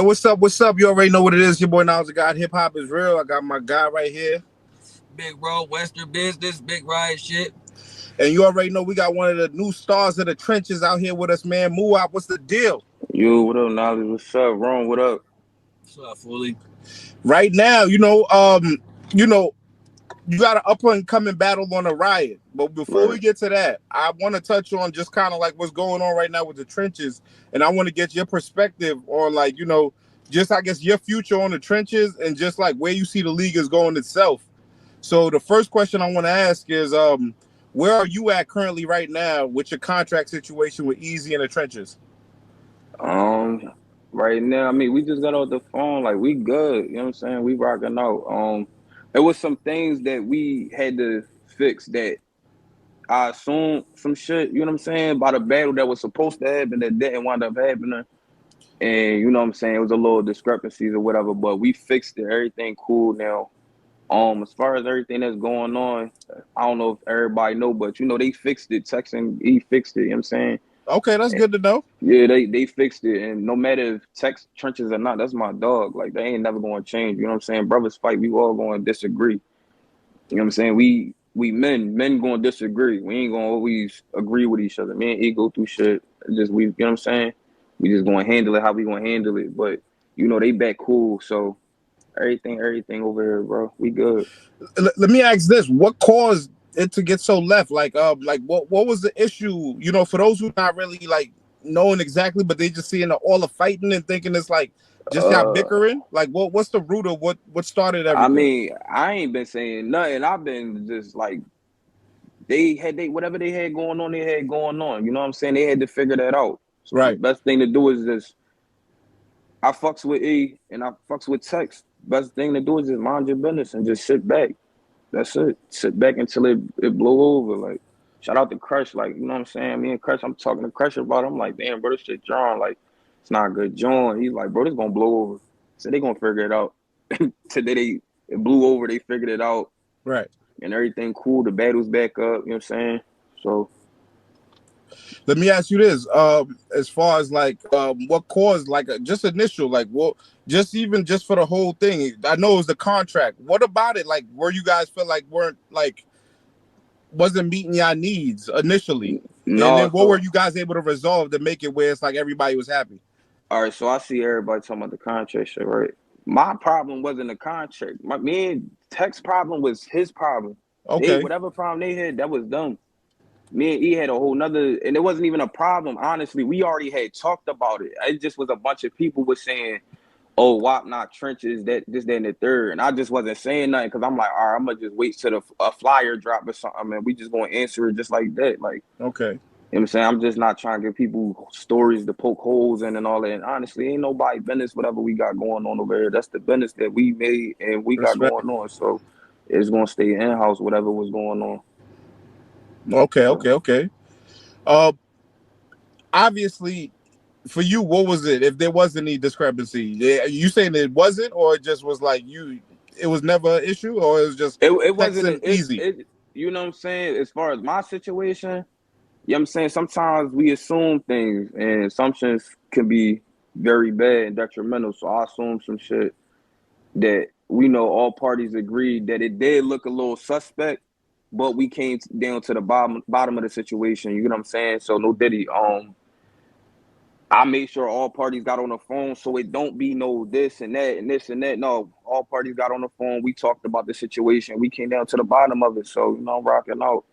Yo, what's up? What's up? You already know what it is. Your boy Now the God. Hip hop is real. I got my guy right here. Big bro, Western business, big Riot shit. And you already know we got one of the new stars of the trenches out here with us, man. Muuuwop, what's the deal? Yo, what up, Nolly? What's up? Ron, what up? What's up, Fully? Right now, you got an up and coming battle on the Riot. But before we get to that, I want to touch on just kind of like what's going on right now with the trenches. And I want to get your perspective on like, just I guess your future on the trenches and just like where you see the league is going itself. So the first question I want to ask is, where are you at currently right now with your contract situation with Eazy in the trenches? Right now, I mean, we just got off the phone. Like, we good. You know what I'm saying? We rocking out. There was some things that we had to fix that I assume some shit, you know what I'm saying, about a battle that was supposed to happen that didn't wind up happening. And, you know what I'm saying, it was a little discrepancies or whatever, but we fixed it. Everything cool now. As far as everything that's going on, I don't know if everybody know, but, they fixed it. Texan, he fixed it, you know what I'm saying? Okay, that's good to know. Yeah, they fixed it, and no matter if Tex trenches or not, that's my dog. Like, they ain't never going to change. You know what I'm saying? Brothers fight, we all going to disagree. You know what I'm saying? We men going to disagree. We ain't going to always agree with each other. Me and E go through shit. You know what I'm saying? We just going to handle it how we going to handle it. But they back cool. So everything over here, bro. We good. Let me ask this: what caused it to get so left? Like what was the issue? For those who not really like knowing exactly, but they just seeing all the fighting and thinking it's like just y'all bickering. Like what's the root of what started everything? I mean, I ain't been saying nothing. I've been just like they whatever they had going on, they had going on. You know what I'm saying? They had to figure that out. So right. The best thing to do is just I fucks with E and I fucks with Tex. Best thing to do is just mind your business and just sit back. That's it. Sit back until it blow over. Like, shout out to Crush. Like, you know what I'm saying? Me and Crush, I'm talking to Crush about it. I'm like, damn, bro, this shit drawn. Like, it's not good John. He's like, bro, this gonna blow over. So they gonna figure it out. Today it blew over. They figured it out. Right. And everything cool. The battle's back up. You know what I'm saying? So. Let me ask you this: as far as like, what caused like just initial, like, what, just for the whole thing? I know it was the contract. What about it? Like, where you guys feel like wasn't meeting your needs initially, no, and then what were you guys able to resolve to make it where it's like everybody was happy? All right, so I see everybody talking about the contract shit, right? My problem wasn't the contract. Me and Tech's problem was his problem. Okay. Whatever problem they had, that was them. Me and E had a whole nother, and it wasn't even a problem, honestly. We already had talked about it. It just was a bunch of people was saying, oh, WAP not trenches, that, this, that, and the third. And I just wasn't saying nothing because I'm like, all right, I'm going to just wait till a flyer drop or something, and we just going to answer it just like that. Like, okay. You know what I'm saying? I'm just not trying to give people stories to poke holes in and all that. And honestly, ain't nobody business whatever we got going on over here. That's the business that we made and we got going on. So it's going to stay in-house, whatever was going on. Okay. Obviously, for you, what was it? If there was any discrepancy, you saying it wasn't, or it just was like it was never an issue, or it was just it wasn't easy. You know what I'm saying? As far as my situation, you know what I'm saying? Sometimes we assume things, and assumptions can be very bad and detrimental. So I assumed some shit that we know all parties agreed that it did look a little suspect, but we came down to the bottom of the situation. You know what I'm saying? So no diddy. I made sure all parties got on the phone so it don't be no this and that and this and that. No, all parties got on the phone. We talked about the situation. We came down to the bottom of it. So, rocking out.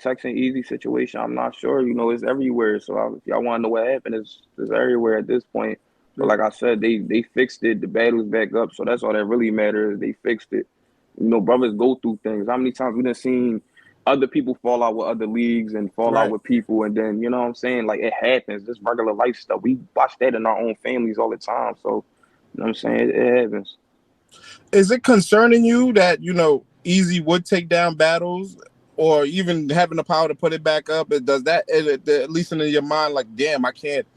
Tex and Eazy situation, I'm not sure. It's everywhere. So if y'all want to know what happened, it's everywhere at this point. But like I said, they fixed it. The battle's back up. So that's all that really matters. They fixed it. Brothers go through things. How many times we done seen other people fall out with other leagues and fall out with people, and then you know what I'm saying, like it happens. This regular life stuff. We watch that in our own families all the time. So you know what I'm saying, it happens. Is it concerning you that Eazy would take down battles, or even having the power to put it back up? It does that at least in your mind, like, damn, I can't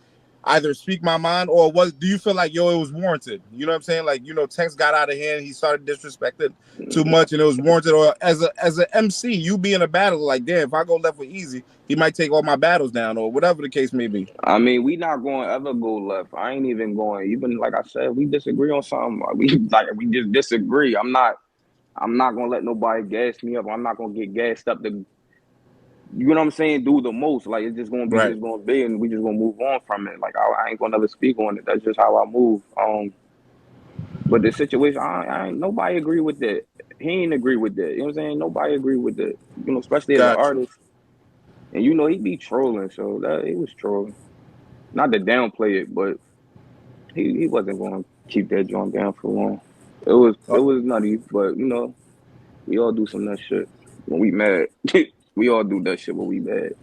either speak my mind, or do you feel like, yo, it was warranted? You know what I'm saying? Like, you know, Tex got out of hand, he started disrespecting too much, and it was warranted. Or as a MC, you be in a battle, like, damn, if I go left with Eazy, he might take all my battles down, or whatever the case may be. I mean, we not going to ever go left. I ain't even going. Even like I said, we disagree on something. We just disagree. I'm not gonna let nobody gas me up. I'm not gonna get gassed up to, you know what I'm saying, do the most. Like, it's just gonna be Right. what's gonna be, and we just gonna move on from it. Like, I ain't gonna never speak on it. That's just how I move. But the situation, I ain't nobody agree with that. He ain't agree with that. You know what I'm saying? Nobody agree with that. You know, especially as an Gotcha. artist. And you know, he be trolling, so that he was trolling. Not to downplay it, but he wasn't gonna keep that joint down for long. It was nutty, but you know, we all do some of that shit when we mad. We all do that shit when we mad.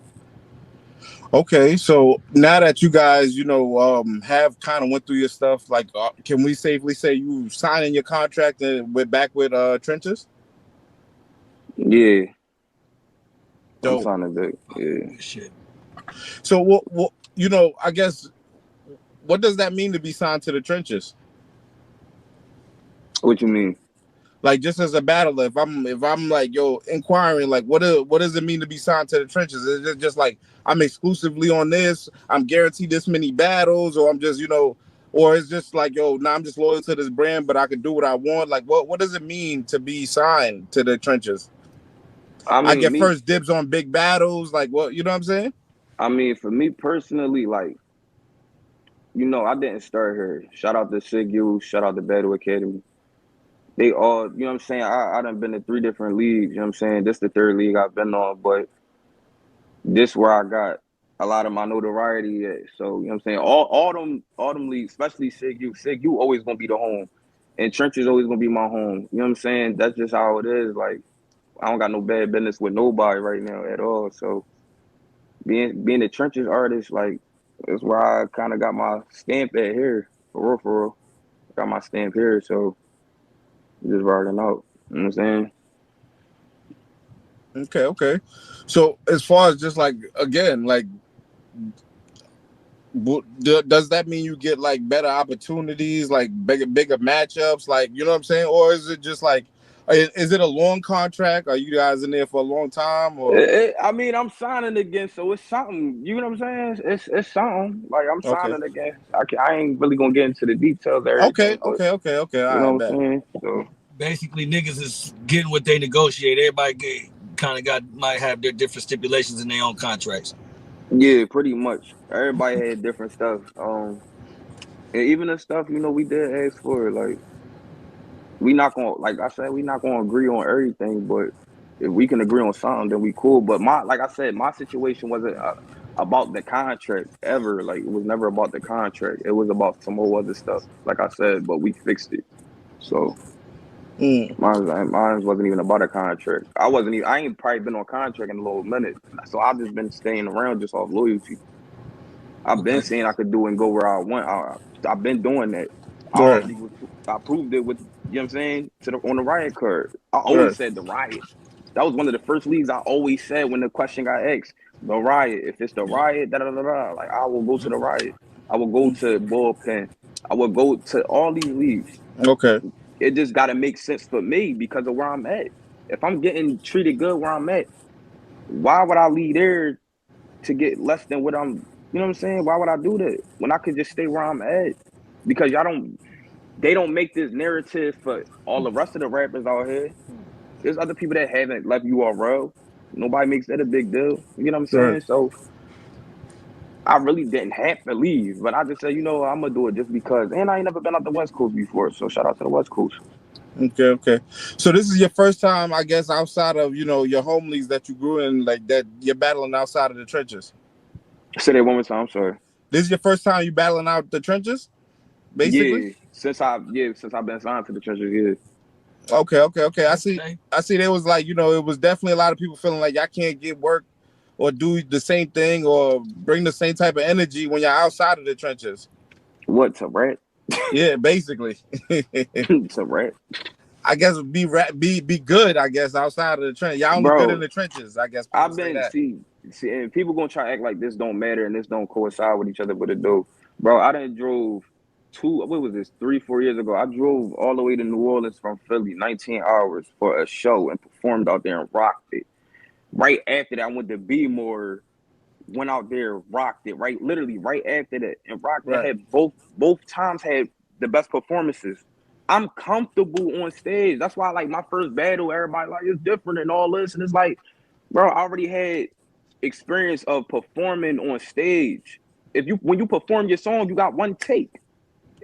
Okay, so now that you guys, you know, have kind of went through your stuff, like, can we safely say you signing your contract and we're back with Trenches? Yeah, I'm Dope. signing back. Yeah. Shit. So what, you know, I guess, what does that mean to be signed to the Trenches? What you mean? Like, just as a battler, if I'm like, yo, inquiring, like, what does it mean to be signed to the Trenches? Is it just like, I'm exclusively on this, I'm guaranteed this many battles, or I'm just, you know, or it's just like, yo, nah, I'm just loyal to this brand, but I can do what I want? Like, what does it mean to be signed to the Trenches? I I mean, get first dibs on big battles, like, what, you know what I'm saying? for me personally, like, you know, I didn't start here. Shout out to Sig U, shout out to Battle Academy. They all, you know what I'm saying? I done been to 3 different leagues, you know what I'm saying? This the 3rd league I've been on, but this where I got a lot of my notoriety at. So, you know what I'm saying? All them leagues, especially Sig U always gonna be the home. And Trenches always gonna be my home. You know what I'm saying? That's just how it is. Like, I don't got no bad business with nobody right now at all. So being a Trenches artist, like, that's where I kinda got my stamp at here. For real, for real. Got my stamp here, so just rocking out. You know what I'm saying? Okay. So as far as just like, again, like, does that mean you get like better opportunities, like bigger matchups, like, you know what I'm saying? Or is it just like, is it a long contract? Are you guys in there for a long time, or? I mean, I'm signing again, so it's something. You know what I'm saying? It's something. Like, I'm Okay. signing again. I ain't really gonna get into the details of Okay. everything, but All you right, know what bet. I'm saying. So Basically, niggas is getting what they negotiate. Everybody kind of might have their different stipulations in their own contracts. yeah, pretty much. Everybody had different stuff. And even the stuff, you know, we did ask for. Like, we not gonna, like I said, we not gonna agree on everything, but if we can agree on something, then we cool. But like I said, my situation wasn't about the contract ever. Like, it was never about the contract. It was about some whole other stuff. Like I said, but we fixed it. So Mm, mine wasn't even about a contract. I ain't probably been on contract in a little minute. So I've just been staying around just off loyalty. I've been Okay. saying I could do and go where I want. I've been doing that. I right. already was. I proved it with, you know what I'm saying, on the Riot card. I Right. always said the Riot. That was one of the first leagues I always said when the question got asked. The Riot. If it's the Riot, da da da da. Like, I will go to the Riot. I will go to Bullpen. I will go to all these leagues. Okay. It just got to make sense for me because of where I'm at. If I'm getting treated good where I'm at, why would I leave there to get less than what I'm, you know what I'm saying? Why would I do that when I could just stay where I'm at? Because they don't make this narrative for all the rest of the rappers out here. There's other people that haven't left URL. Nobody makes that a big deal. You know what I'm Right. saying? So I really didn't have to leave, but I just said, you know, I'm gonna do it just because. And I ain't never been out the West Coast before, so shout out to the West Coast. Okay. So this is your first time, I guess, outside of, you know, your home leagues that you grew in, like, that you're battling outside of the trenches. Say that one more time. I'm sorry. This is your first time you battling out the trenches, basically. Since I've been signed to the Treasure, yeah. Okay. Okay. I see. There was, like, you know, it was definitely a lot of people feeling like y'all can't get work or do the same thing or bring the same type of energy when you're outside of the trenches. What, to rat? Yeah, basically. To rat? I guess be good. I guess outside of the trench, y'all only good in Bro, the trenches. I guess people I've say been that. see, and people gonna try to act like this don't matter and this don't coincide with each other, but it do. Bro, I done drove what was this, 3, 4 years ago. I drove all the way to New Orleans from Philly, 19 hours for a show and performed out there and rocked it. Right after that, I went to More, went out there, rocked it, right? Literally right after that. And rocked it. Right. Had both times had the best performances. I'm comfortable on stage. That's why like my first battle, everybody like it's different and all this. And it's like, bro, I already had experience of performing on stage. When you perform your song, you got one take.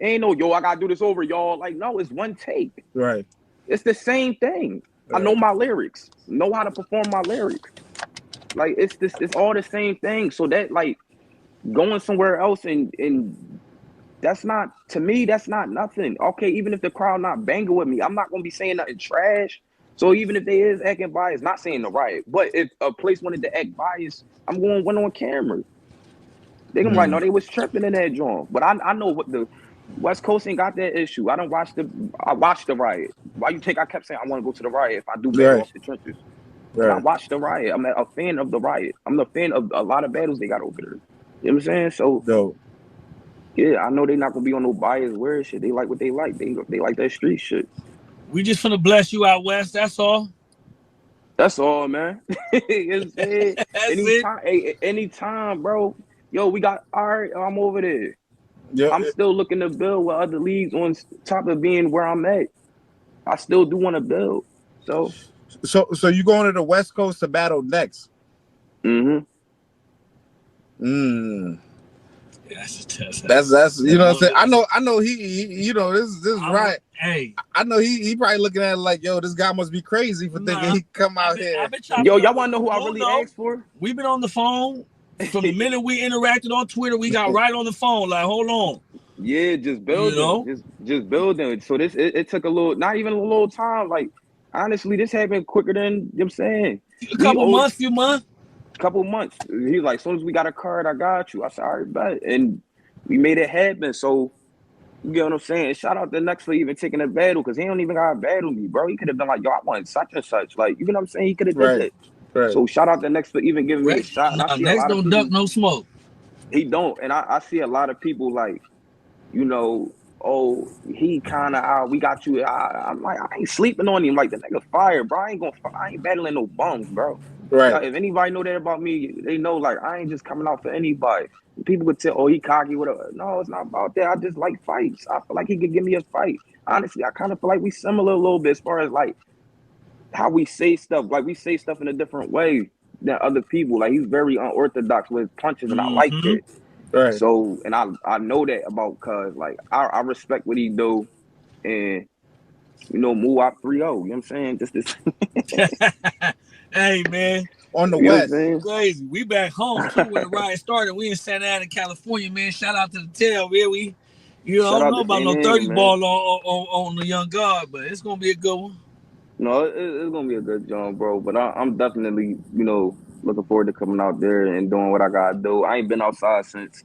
Ain't no, yo, I gotta do this over, y'all. Like, no, it's one take. Right. It's the same thing. Right. I know my lyrics, know how to perform my lyrics. Like, it's all the same thing. So that like going somewhere else and that's not, to me, that's not nothing. Okay, even if the crowd not banging with me, I'm not gonna be saying nothing trash. So even if they is acting biased, not saying the Riot, but if a place wanted to act biased, I'm going one on camera. They gonna be like, no, they was tripping in that joint. But I know what the West Coast ain't got that issue. I watched the Riot. Why you think I kept saying I want to go to the Riot if I do battle off the trenches? But I watched the Riot. I'm a fan of the Riot. I'm a fan of a lot of battles they got over there. You know what I'm saying? So dope. Yeah, I know they're not gonna be on no biased weird shit. They like what they like. They like that street shit. We just finna bless you out west. That's all. That's all, man. You know what I'm saying? Anytime, bro. Yo, we got, all right, I'm over there. Yeah, I'm still looking to build with other leagues on top of being where I'm at. I still do want to build. So you going to the West Coast to battle next? Mm-hmm. Yeah, that's you know what I'm saying. I know he you know this is right. Hey, I know he probably looking at it like, yo, this guy must be crazy for thinking he come out here. Yo, y'all want to know who I really asked for? We've been on the phone from the minute we interacted on Twitter. We got right on the phone. Like, hold on. Yeah, just building. You know? Just building. So it took a little, not even a little time. Like, honestly, this happened quicker than, you know what I'm saying? Few months. Couple months. He was like, as soon as we got a card, I got you. I said, all right, bet. And we made it happen. So, you get what I'm saying? Shout out to Next for even taking a battle, because he don't even got to battle me, bro. He could have been like, yo, I want such and such. Like, you know what I'm saying? He could have did that. Right. So, shout out to Next for even giving me a shot. And I see Next don't duck, no smoke. He don't. And I see a lot of people like, you know, oh, he kind of out. We got you. I'm like, I ain't sleeping on him. Like, the nigga fire, bro. I ain't battling no bums, bro. Right. Like, if anybody know that about me, they know, like, I ain't just coming out for anybody. People could tell, oh, he cocky, whatever. No, it's not about that. I just like fights. I feel like he could give me a fight. Honestly, I kind of feel like we similar a little bit as far as, like, how we say stuff. Like, we say stuff in a different way than other people. Like, he's very unorthodox with punches, and I like that. Right. So, and I know that about cuz, like, I respect what he do, and, you know, Muuuwop 3-0, you know what I'm saying? Just this. Hey, man. On the West. Crazy. We back home, too, when the Riot started. We in Santa Ana, California, man. Shout out to the tail, man. I don't know about no 30 ball on the young guard, but it's going to be a good one. No, it's going to be a good job, bro. But I'm definitely, you know, looking forward to coming out there and doing what I got to do. I ain't been outside since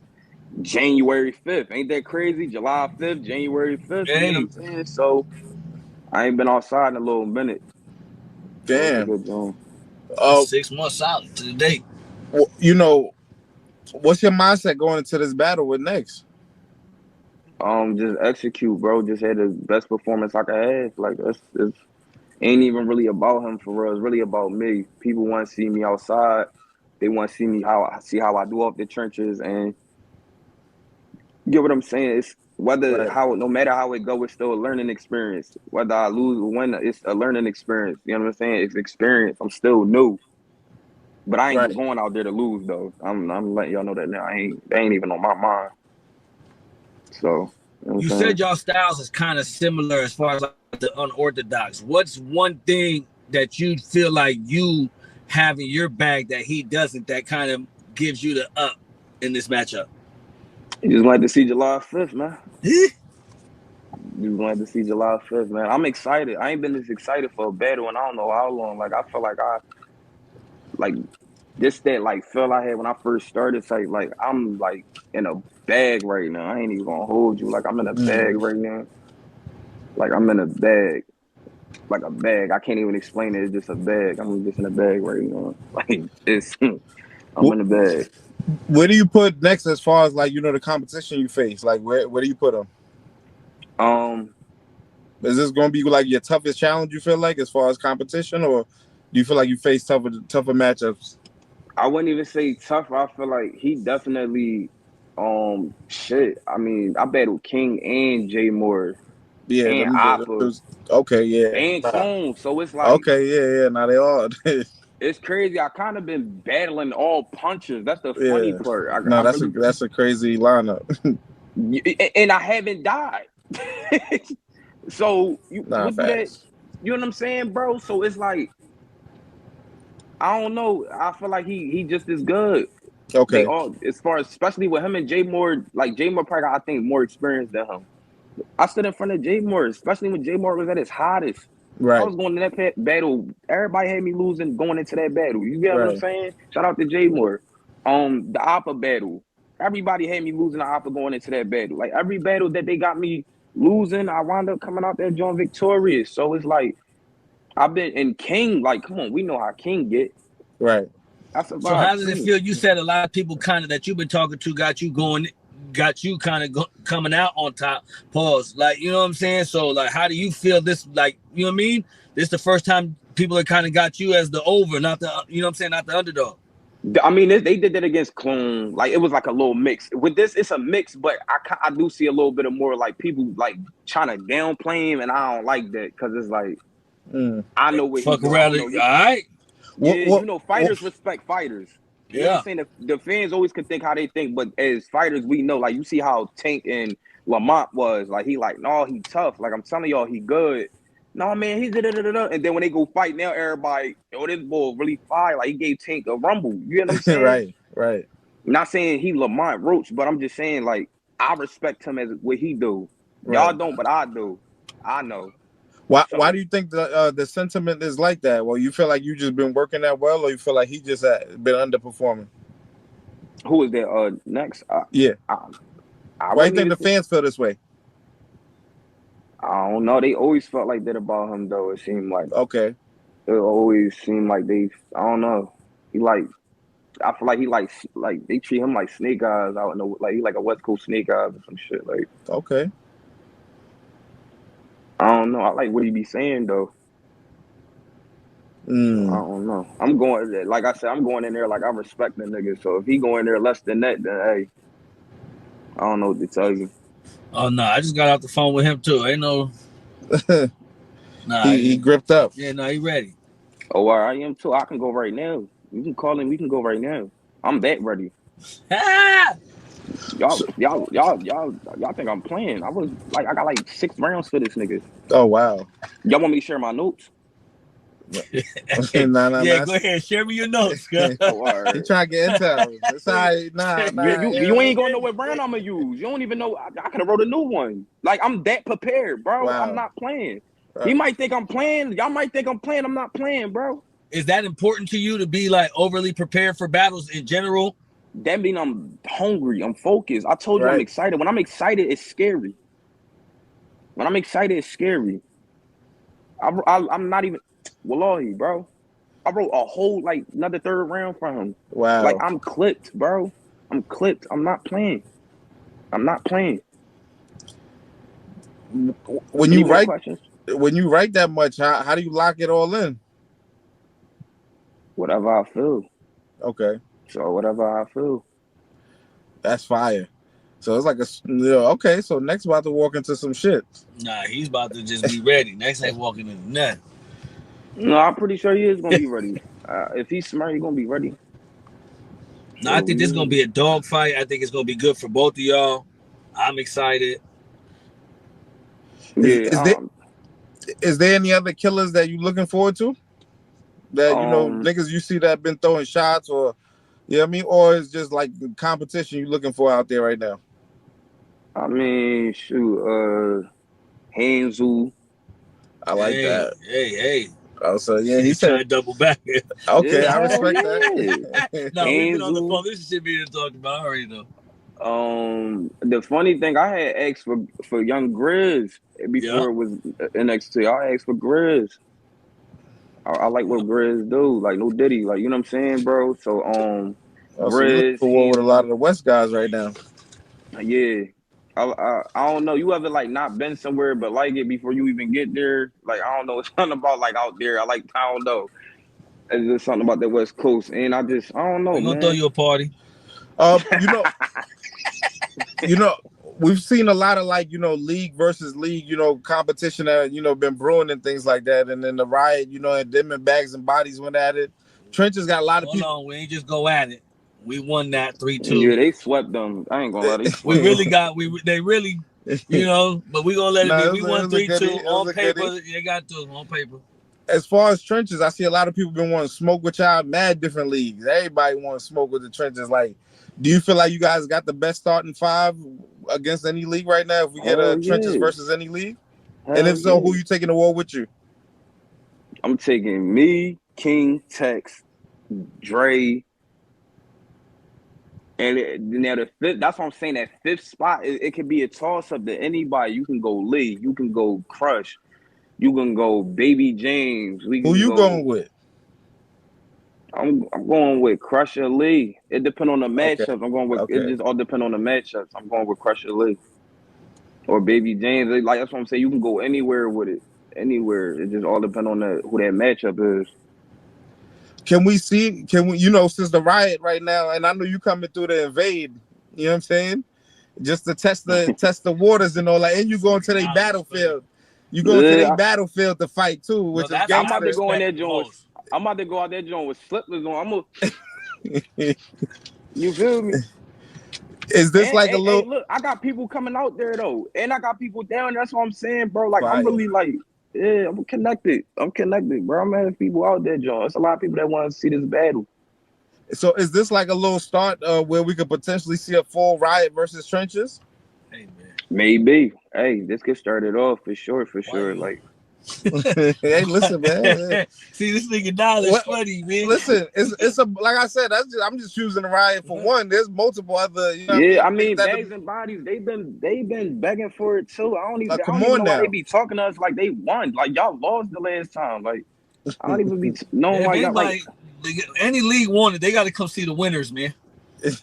January 5th. Ain't that crazy? July 5th, January 5th. Damn. You know what I'm saying? So I ain't been outside in a little minute. Damn. So 6 months out to the date. Well, you know, what's your mindset going into this battle with Next? Just execute, bro. Just had the best performance I could have. Like, it's ain't even really about him for real. It's really about me. People want to see me outside. They want to see me how I do off the trenches, and you get what I'm saying? It's no matter how it go, it's still a learning experience. Whether I lose or win, it's a learning experience. You know what I'm saying? It's experience. I'm still new. But I ain't going out there to lose, though. I'm letting y'all know that now. They ain't even on my mind. So you said y'all styles is kind of similar as far as like the unorthodox. What's one thing that you feel like you have in your bag that he doesn't, that kind of gives you the up in this matchup? You just wanted to see July 5th, man. You wanted to see July 5th, man. I'm excited. I ain't been this excited for a battle in I don't know how long. Like, I feel like that like feel I had when I first started. Like I'm like in a bag right now. I ain't even gonna hold you. Like, I'm in a bag right now. Like, I'm in a bag. Like a bag. I can't even explain it. It's just a bag. I'm just in a bag right now. Like, I'm in a bag. Where do you put next as far as like the competition you face? Like where do you put him? Is this going to be like your toughest challenge? You feel like as far as competition, or do you feel like you face tougher matchups? I wouldn't even say tough. I feel like he definitely, shit. I mean, I battled King and Jay Moore Yeah, and Oppa okay, yeah. and Clone. So it's like, okay, yeah. Now they all. it's crazy. I kind of been battling all punches. That's the funny yeah. part. No, I really, that's a crazy lineup. and I haven't died. So Nah, what do that? facts. You know what I'm saying, bro? So it's like, I don't know. I feel like he just is good. They Okay. all, as far as, especially with him and Jay Moore, like Jay Moore probably got, I think, more experience than him. I stood in front of Jay Moore, especially when Jay Moore was at his hottest. I Right. was going to that battle. Everybody had me losing going into that battle. You get what I'm Right. saying? Shout out to Jay Moore. The Oppa battle. Everybody had me losing the Oppa going into that battle. Like every battle that they got me losing, I wound up coming out there joint victorious. So it's like I've been in King. Like, come on, we know how King get. Right. I So survived how does it too. feel? You said a lot of people kind of that you've been talking to got you kind of coming out on top. Pause. Like, you know what I'm saying? So like, how do you feel this? Like, you know what I mean? This the first time people have kind of got you as the over, not the, you know what I'm saying, not the underdog. I mean, they did that against Clone. Like, it was like a little mix. With this, it's a mix, but I do see a little bit of more like people like trying to downplay him, and I don't like that because it's like I know what he Fuck do. I around, don't know. all right? Yeah, fighters respect fighters. You know what Yeah. I'm saying? The fans always can think how they think, but as fighters, we know. Like, you see how Tank and Lamont was. Like, he like, no, he tough. Like, I'm telling y'all, he good. No, man, he's da-da-da-da-da. And then when they go fight now, everybody, oh, this boy really fire. Like, he gave Tank a rumble. You know what I'm saying? right. Not saying he Lamont Roach, but I'm just saying, like, I respect him as what he do. Y'all Right. don't, but I do. I know. Why So, do you think the sentiment is like that? Well, you feel like you just been working that well, or you feel like he just been underperforming? who is there next? Yeah. I Why do you wouldn't think even the say, fans feel this way? I don't know. They always felt like that about him, though. It seemed like Okay. it always seemed like they. I don't know. He like. I feel like he like they treat him like snake eyes. I don't know. Like he like a West Coast snake eyes or some shit. Like, Okay. I don't know. I like what he be saying though. So, I don't know. I'm going, like I said, I'm going in there like I respect the nigga. So if he going there less than that, then hey, I don't know what to tell you. Oh no, I just got off the phone with him too. Ain't no. Nah, he gripped up. Yeah, no, he ready. Oh, I am too. I can go right now. You can call him. We can go right now. I'm that ready. Y'all think I'm playing? I got like 6 rounds for this nigga. Oh wow. Y'all want me to share my notes? nah. Yeah, go ahead. Share me your notes. Oh, all right. He trying to get intel. It's all right. Nah. You ain't gonna know what brand I'm gonna use. You don't even know. I could have wrote a new one. Like, I'm that prepared, bro. Wow. I'm not playing. He might think I'm playing. Y'all might think I'm playing. I'm not playing, bro. Is that important to you to be like overly prepared for battles in general? That mean I'm hungry. I'm focused. I told you I'm excited. When I'm excited, it's scary. When I'm excited, it's scary. I'm not even. Wallahi, bro. I wrote a whole, like, another 3rd round for him. Wow. Like, I'm clipped, bro. I'm clipped. I'm not playing. I'm not playing. When you write that much, how do you lock it all in? Whatever I feel. Okay. So whatever I feel. That's fire. So it's like okay. So next about to walk into some shit. Nah, he's about to just be ready. Next ain't walking into nothing. No, I'm pretty sure he is gonna be ready. If he's smart, he's gonna be ready. No, I think this is gonna be a dog fight. I think it's gonna be good for both of y'all. I'm excited. Yeah. Is there any other killers that you looking forward to? That niggas you see that been throwing shots, or you know what I mean, or it's just like the competition you looking for out there right now? I mean, shoot, Hanzu. I like that. Hey. Oh, so yeah, he said double back. Okay, I respect that. No, we've been on the phone. This shit being talked about. I already know. The funny thing, I had asked for Young Grizz before it was NXT. I asked for Grizz. I like what Grizz do. Like, no Diddy. Like, you know what I'm saying, bro? So, Oh, so you looking Reds, for war with a lot of Hazel. the West guys right now. Yeah. I don't know. You ever like not been somewhere but like it before you even get there? Like I don't know. It's something about like out there. I don't know. It's just something about the West Coast, and I don't know, We're gonna throw man. you a party. You know, you know, we've seen a lot of like, league versus league, competition that, been brewing and things like that. And then the Riot, and them and Bags and Bodies went at it. Trenches got a lot of Hold people. on, we ain't just go at it. We won that 3-2. Yeah, they swept them. I ain't gonna lie, they We swept really them. got they really, but we gonna let it No, be. it We was won a goodie. 3-2 It was on a paper. goodie. They got to on paper. As far as Trenches, I see a lot of people been wanting to smoke with y'all, mad different leagues. Everybody want to smoke with the Trenches. Like, do you feel like you guys got the best starting five against any league right now if we get a Hell Trenches yeah, versus any league? And hell if so, yeah. who you taking to war with you? I'm taking me, King, Tex, Dre, and now the fifth. That's what I'm saying. That fifth spot, it could be a toss up to anybody. You can go Lee, you can go Crush, you can go Baby James. We Who can you go. going with? I'm going with Crusher Lee. It depends on the Okay. matchups. I'm going with it. Okay. Just all depends on the matchups. I'm going with Crusher Lee or Baby James. Like that's what I'm saying. You can go anywhere with it. Anywhere. It just all depends on who that matchup is. Can we, since the Riot right now, and I know you coming through to invade, you know what I'm saying? Just to test the waters and all that, and you going to their battlefield. You going to their Yeah, battlefield to fight too, No, which is that's I'm what I about to gangster. go in respect there the joint. most. I'm about to go out there joint with slippers on. You feel me? Is this like a Hey, little look, I got people coming out there though, and I got people down. That's what I'm saying, bro. Like I'm fire? really like, yeah, I'm connected, bro. I'm having people out there, John. There's a lot of people that want to see this battle. So is this like a little start where we could potentially see a full Riot versus Trenches? Hey man, Maybe. Hey, this could start it off for sure. you? Like, Hey, listen, man. See, this nigga Dollar's What? funny, man. Listen, it's a like I said. I'm just choosing the Riot for one. There's multiple other, yeah, I things mean, that. Bags and Bodies, they've been begging for it too. I Come don't even on know why they now. be talking to us like they won. Like y'all lost the last time. Like I don't even be knowing If why y'all like. anybody, any league wanted, they got to come see the winners, man.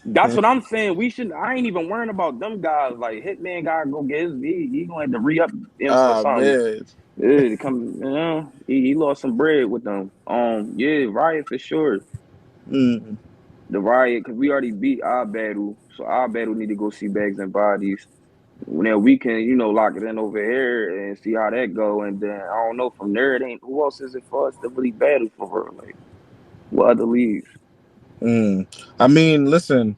That's what I'm saying. We should. I ain't even worrying about them guys. Like Hitman gotta go get his. He gonna have to re up or Ah something. man. Yeah, to come. He lost some bread with them. Yeah, Riot for sure. Mm. The Riot, because we already beat our battle, so our battle need to go see Bags and Bodies. Now we can, lock it in over here and see how that go. And then I don't know from there. It ain't who else is it for us to really battle for her? Like what other leagues? Mm. I mean, listen,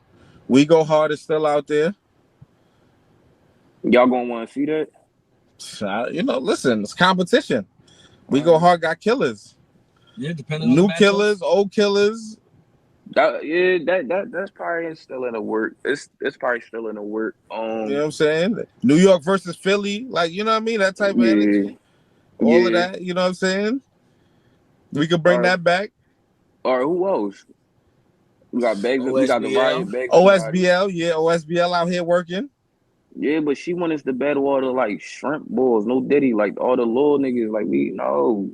We Go Hard is still out there. Y'all gonna want to see that? Listen, it's competition. We Go Hard got killers. Yeah, depending on the New matchup. killers, old killers. That's probably still in the work. It's probably still in the work. You know what I'm saying? New York versus Philly, like, you know what I mean? That type of energy. All of that, you know what I'm saying? We could bring that back. Or who else? We got Bags. We got the Riot Bags. OSBL, yeah, OSBL out here working. Yeah, but she wants us to battle all the like shrimp bulls, no Diddy, like all the little niggas, like we know.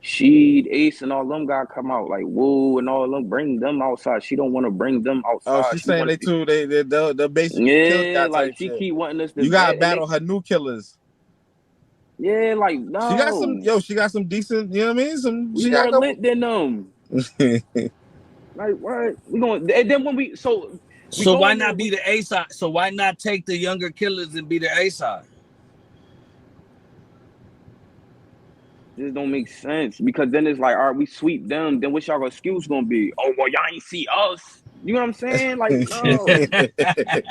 She, Ace, and all them gotta come out, like Woo and all them. Bring them outside. She don't want to bring them outside. Oh, she's saying they're basically kill yeah, y'all like type she shit. keep wanting us to. You gotta battle her new killers. Yeah, like no. She got some decent. You know what I mean? We more lit than them. Like what? We going and then when we So why not be the A side? So why not take the younger killers and be the A side? This don't make sense because then it's like, all right, we sweep them. Then what's y'all excuse gonna be? Oh well, y'all ain't see us. You know what I'm saying? Like no,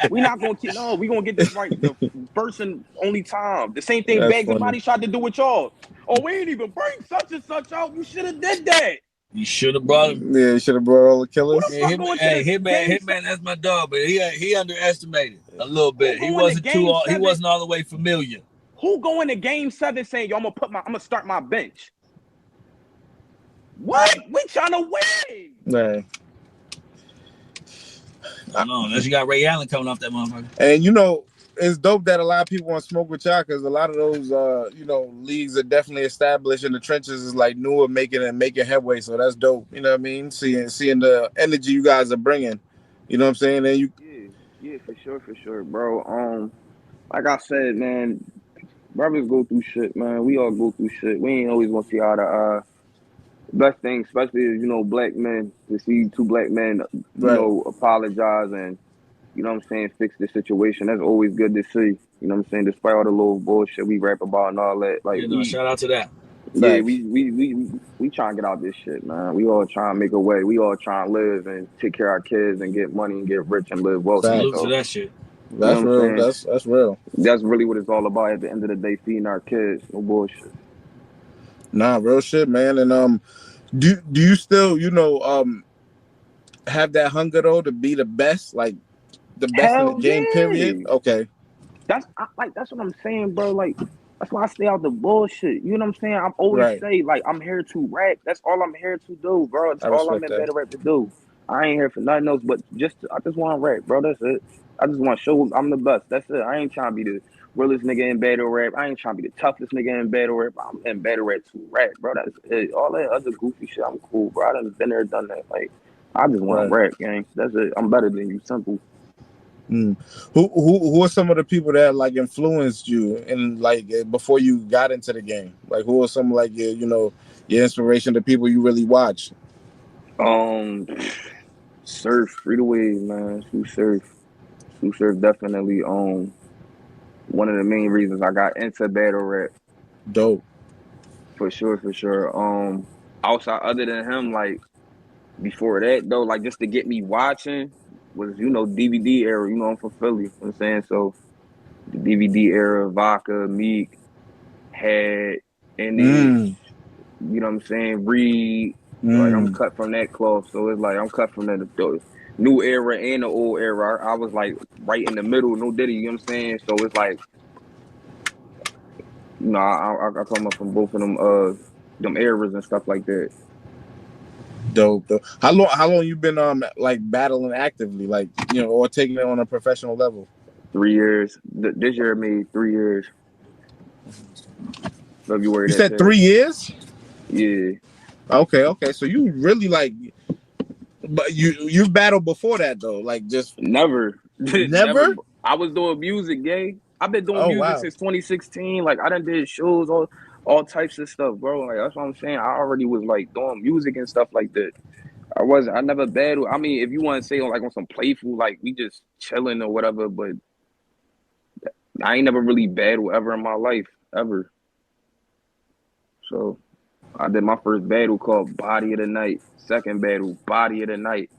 we not gonna keep. No, we gonna get this right the first and only time. The same thing Bags and Bodies tried to do with y'all. Oh, we ain't even bring such and such out. You should have did that. You should have brought him. Yeah, you should have brought all the killers. Hitman, that's my dog, but he underestimated a little bit. He wasn't all the way familiar. Who going to game 7 saying, yo, I'm gonna start my bench? What? We trying to win. Right. No, unless you got Ray Allen coming off that motherfucker. And it's dope that a lot of people want to smoke with y'all because a lot of those leagues are definitely established in the trenches is like newer making headway. So that's dope. You know what I mean? Seeing the energy you guys are bringing. You know what I'm saying? And you Yeah, for sure, bro. Like I said, man, brothers go through shit, man. We all go through shit. We ain't always gonna see how to best thing, especially as black men, to see two black men, right. apologize and fix the situation. That's always good to see. You know what I'm saying? Despite all the little bullshit we rap about and all that, like Shout out to that. yeah, Facts. we trying to get out this shit, man. We all trying to make a way. We all trying to live and take care of our kids and get money and get rich and live wealthy. Salute Facts. to So that shit. you know That's what I'm real. saying? That's real. That's really what it's all about at the end of the day, feeding our kids. No bullshit. Nah, real shit, man. And do you still have that hunger though to be the best, like the best in the Hell game? Period. yeah. Okay. That's what I'm saying, bro. Like that's why I stay out the bullshit. You know what I'm saying? I'm always Right. say like I'm here to rap. That's all I'm here to do, bro. That's I all I'm respect in that. battle rap to do. I ain't here for nothing else but I just want to rap, bro. That's it. I just want to show I'm the best. That's it. I ain't trying to be the realest nigga in battle rap. I ain't trying to be the toughest nigga in battle rap. I'm in battle rap to rap, bro. That's it. All that other goofy shit, I'm cool, bro. I done been there, done that. Like I just want to Right. rap, gang. That's it. I'm better than you. Simple. Mm. Who are some of the people that like influenced you and like before you got into the game? Like who are some like your inspiration, the people you really watch? Um, Surf, free the wave, man. Sue Surf definitely one of the main reasons I got into battle rap Dope. for sure, for sure. Outside other than him, like before that though, like just to get me watching was DVD era. I'm from Philly. You know what I'm saying so the DVD era, Vodka, Meek, had Inis, Mm. you know what I'm saying, Reed. Like I'm Mm. cut from that cloth, so it's like I'm cut from the new era and the old era. I was like right in the middle, no Diddy, you know what I'm saying? So it's like, I come up from both of them eras and stuff like that. Dope. How long you been like battling actively, like or taking it on a professional level? 3 years. This year made 3 years. February You that said passed. 3 years? Yeah. Okay. So you really like, but you've battled before that though, like just Never. Never. never. I was doing music, gay. I've been doing Oh music wow. since 2016. Like I done did shows, all types of stuff, bro. Like that's what I'm saying. I already was like doing music and stuff like that. I never battled. I mean, if you want to say on some playful, like we just chilling or whatever, but I ain't never really battled ever in my life, ever. So I did my first battle called Body of the Night. Second battle, Body of the Night.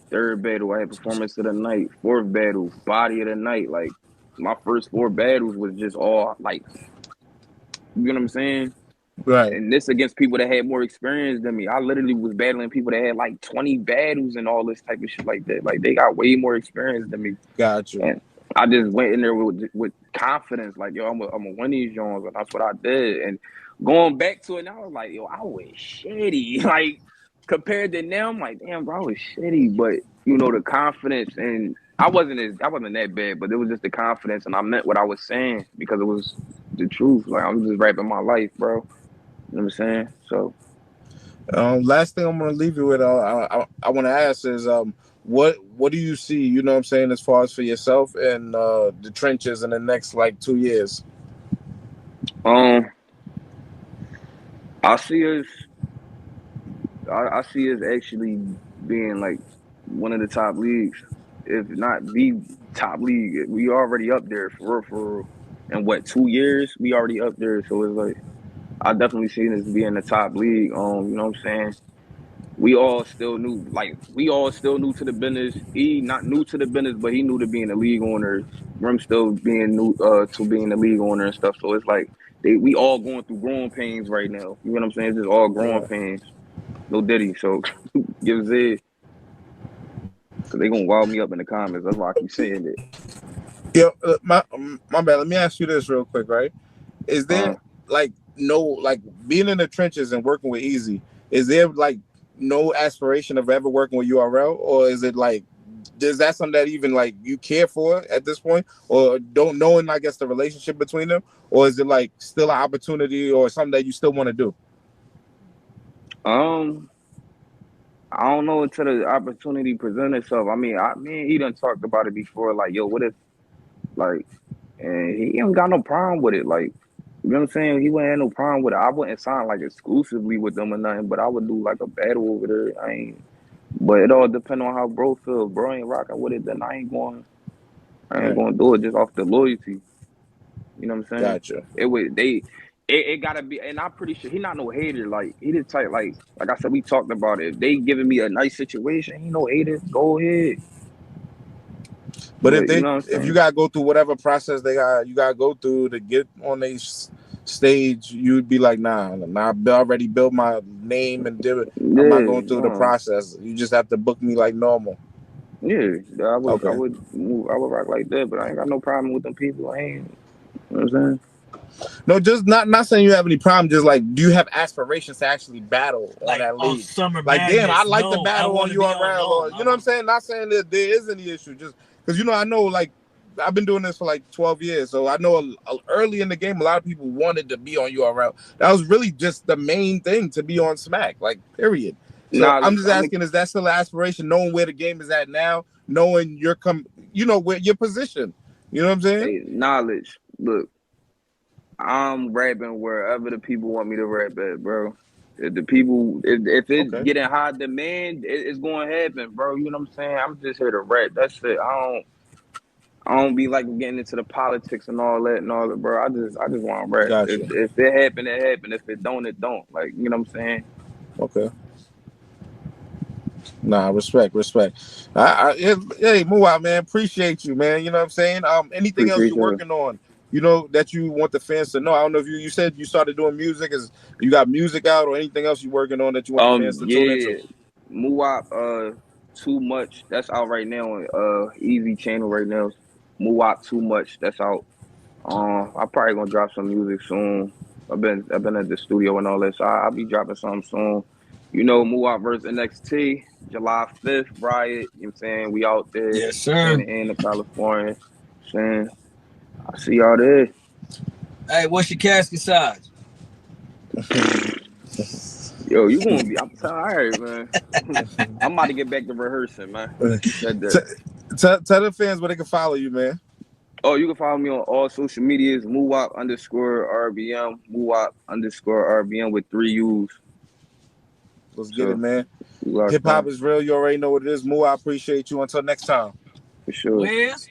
Third battle, I had Performance of the Night. Fourth battle, Body of the Night. Like my first four battles was just all like, you know what I'm saying? Right. And this against people that had more experience than me. I literally was battling people that had like 20 battles and all this type of shit like that. Like they got way more experience than me. Got you. And I just went in there with confidence, like, yo, I'm gonna win these Jones, and that's what I did. And going back to it now, I was like, yo, I was shitty. Like compared to now, I'm like, damn, bro, I was shitty. But the confidence, and I wasn't that bad, but it was just the confidence, and I meant what I was saying because it was the truth. Like I'm just rapping my life, bro. You know what I'm saying? So Last thing I'm gonna leave you with, I want to ask is, what do you see? You know what I'm saying, as far as for yourself and the trenches in the next like 2 years? um I see us I see us actually being like one of the top leagues, if not the top league. We already up there for real, for real. In what, 2 years? We already up there. So it's like I definitely see this being the top league. You know what I'm saying? We all still new to the business. He not new to the business, but he new to being a league owner. Rim still being new to being the league owner and stuff. So it's like we all going through growing pains right now. You know what I'm saying? It's just all growing Yeah. pains. No Diddy. So give Zed, because they gonna wild me up in the comments. That's why I keep saying it. Yeah. My bad. Let me ask you this real quick, right? Is there Uh, like no like being in the trenches and working with Eazy? Is there like no aspiration of ever working with URL, or is it like is that something that even like you care for at this point, or don't knowing I guess the relationship between them, or is it like still an opportunity or something that you still want to do? I don't know until the opportunity presents itself. I mean, me and he done talked about it before. Like, yo, what if, like, and he ain't got no problem with it. Like, you know what I'm saying? He wouldn't have no problem with it. I wouldn't sign like exclusively with them or nothing, but I would do like a battle over there. I ain't. But it all depends on how bro feels. Bro ain't rocking with it, then I ain't going to do it just off the loyalty. You know what I'm saying? Gotcha. It gotta be, and I'm pretty sure he not no hater. Like he the type, like I said, we talked about it. If they giving me a nice situation, he no hater. Go ahead. But But you know what I'm if you saying? gotta go through whatever process you gotta go through to get on a stage, you'd be like, nah, I already built my name and did it. I'm not Yeah, going through the process. You just have to book me like normal. yeah. Okay. I would rock like that. But I ain't got no problem with them people. I ain't. You know what I'm saying? No, just not saying you have any problem. Just like, do you have aspirations to actually battle on Like that on league? Summer Like, damn, Madness. I'd like to No, I battle on want to be on. URL, No, or you know what I'm saying? Not saying that there is any issue, just because I know like I've been doing this for like 12 years, so I know early in the game a lot of people wanted to be on URL. That was really just the main thing, to be on Smack, like period. So I'm Knowledge. just asking, is that still an aspiration? Knowing where the game is at now, knowing where your position. You know what I'm saying? Hey, knowledge. Look, I'm rapping wherever the people want me to rap at, bro. If the people, if it Okay, getting high demand, it's going to happen, bro. You know what I'm saying? I'm just here to rap. That's it. I don't be like getting into the politics and all that, bro. I just want to rap. gotcha. If it happen, it happen. If it don't, it don't. Like, you know what I'm saying? Okay. Nah, respect. Hey, Muuuwop, man, appreciate you, man. You know what I'm saying? Anything else Appreciate you're you. working on? That you want the fans to know. I don't know if you said you started doing music. Is you got music out or anything else you're working on that you want the fans to tune into? Yeah, Muuuwop, Too Much. That's out right now on Eazy channel right now. Muuuwop Too Much. That's out. I'm probably gonna drop some music soon. I've been at the studio and all that, so I'll be dropping something soon. You know, Muuuwop versus NXT, July 5th, Riot. You know what I'm saying? We out there Yes, sir. in California. Saying, I see y'all there. Hey, what's your casket size? Yo, you gonna be? I'm tired, man. I'm about to get back to rehearsing, man. That day. Tell the fans where they can follow you, man. Oh, you can follow me on all social medias, Muuuwop_RBM, Muuuwop_RBM with 3 U's. Let's get it, So, man. you locked Hip hop in. is real. You already know what it is. Muuuwop, I appreciate you. Until next time. For sure. Where's